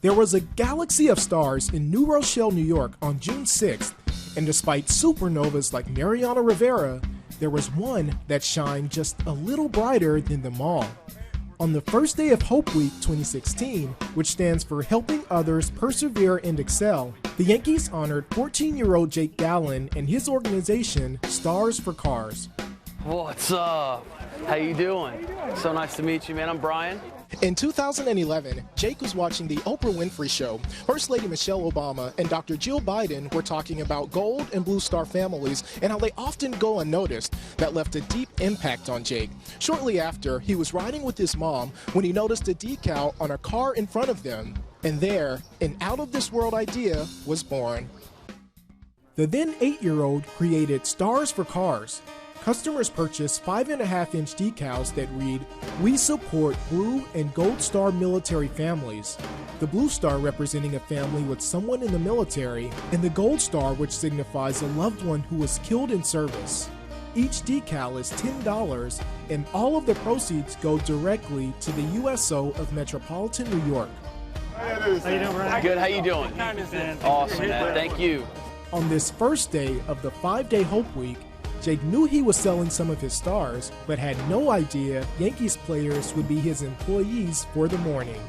There was a galaxy of stars in New Rochelle, New York on June 6th, and despite supernovas like Mariana Rivera, there was one that shined just a little brighter than them all. On the first day of Hope Week 2016, which stands for Helping Others Persevere and Excel, the Yankees honored 14-year-old Jake Gallin and his organization, Stars for Cars. What's up? How you doing? So nice to meet you, man. I'm Brian. In 2011, Jake was watching the Oprah Winfrey Show. First Lady Michelle Obama and Dr. Jill Biden were talking about gold and blue star families and how they often go unnoticed. That left a deep impact on Jake. Shortly after, he was riding with his mom when he noticed a decal on a car in front of them. And there, an out-of-this-world idea was born. The then 8-year-old created Stars for Cars. Customers purchase 5.5-inch decals that read, "We support blue and gold star military families." The blue star representing a family with someone in the military, and the gold star which signifies a loved one who was killed in service. Each decal is $10, and all of the proceeds go directly to the USO of Metropolitan New York. How you doing, Brian? Good, how you doing? Awesome, man. Thank you. On this first day of the 5-day Hope Week, Jake knew he was selling some of his stars, but had no idea Yankees players would be his employees for the morning.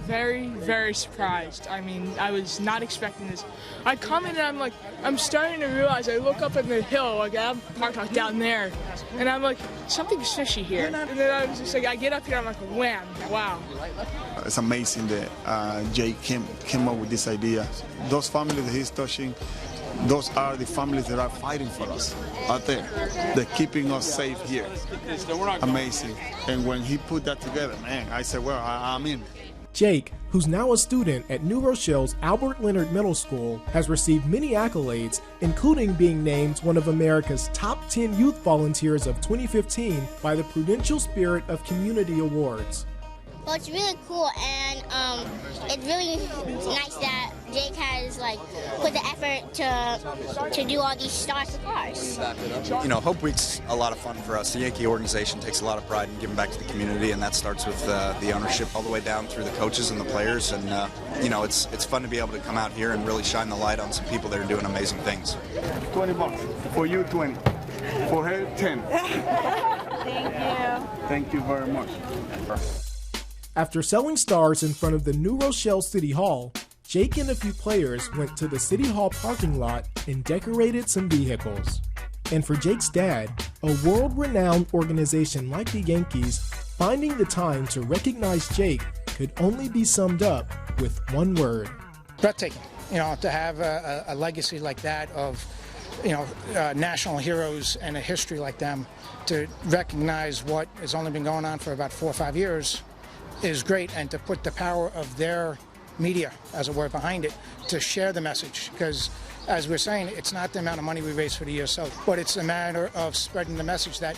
Very, very surprised. I mean, I was not expecting this. I come in and I'm starting to realize, I look up on the hill, I'm parked down there, and I'm like, something's fishy here. And then I was just like, I get up here, I'm like, wham, wow. It's amazing that Jake came up with this idea. Those families that he's touching, those are the families that are fighting for us out there. They're keeping us safe here. Amazing. And when he put that together, man, I said, well, I'm in. Jake, who's now a student at New Rochelle's Albert Leonard Middle School, has received many accolades, including being named one of America's top 10 youth volunteers of 2015 by the Prudential Spirit of Community Awards. Well, it's really cool, and it's really nice that Jake has put the effort to do all these stars for cars. You know, Hope Week's a lot of fun for us. The Yankee organization takes a lot of pride in giving back to the community, and that starts with the ownership all the way down through the coaches and the players. And you know, it's fun to be able to come out here and really shine the light on some people that are doing amazing things. $20 for you, 20. For her, 10. Thank you. Thank you very much. After selling stars in front of the New Rochelle City Hall, Jake and a few players went to the City Hall parking lot and decorated some vehicles. And for Jake's dad, a world-renowned organization like the Yankees, finding the time to recognize Jake could only be summed up with one word. Breathtaking. You know, to have a legacy like that of, national heroes and a history like them, to recognize what has only been going on for about 4 or 5 years is great, and to put the power of their media, as it were, behind it, to share the message. Because, as we're saying, it's not the amount of money we raise for the USO, but it's a matter of spreading the message that,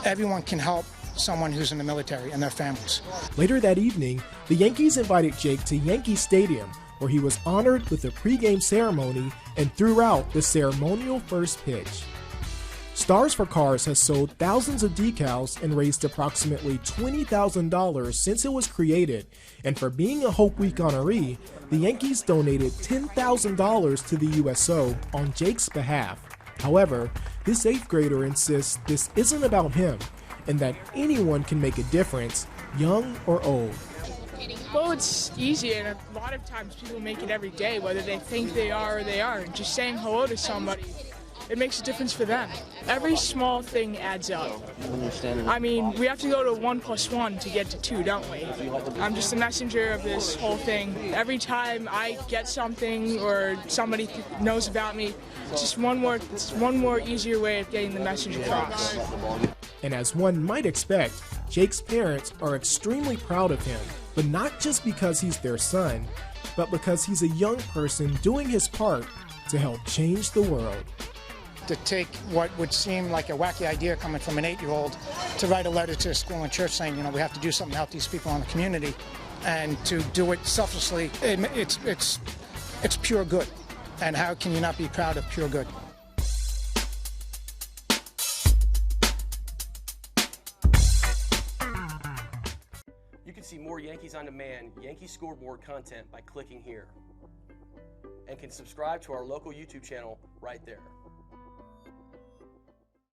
everyone can help someone who's in the military and their families. Later that evening, the Yankees invited Jake to Yankee Stadium, where he was honored with a pregame ceremony and threw out the ceremonial first pitch. Stars for Cars has sold thousands of decals and raised approximately $20,000 since it was created, and for being a Hope Week honoree, the Yankees donated $10,000 to the USO on Jake's behalf. However, this 8th grader insists this isn't about him, and that anyone can make a difference, young or old. Well, it's easy, and a lot of times people make it every day, whether they think they are or they aren't. Just saying hello to somebody, it makes a difference for them. Every small thing adds up. I mean, we have to go to 1 + 1 to get to 2, don't we? I'm just the messenger of this whole thing. Every time I get something or somebody knows about me, it's just one more easier way of getting the message across. And as one might expect, Jake's parents are extremely proud of him, but not just because he's their son, but because he's a young person doing his part to help change the world. To take what would seem like a wacky idea coming from an 8-year-old to write a letter to a school and church saying, we have to do something to help these people in the community, and to do it selflessly, it's pure good. And how can you not be proud of pure good? can see more Yankees On Demand Yankee scoreboard content by clicking here. And can subscribe to our local YouTube channel right there.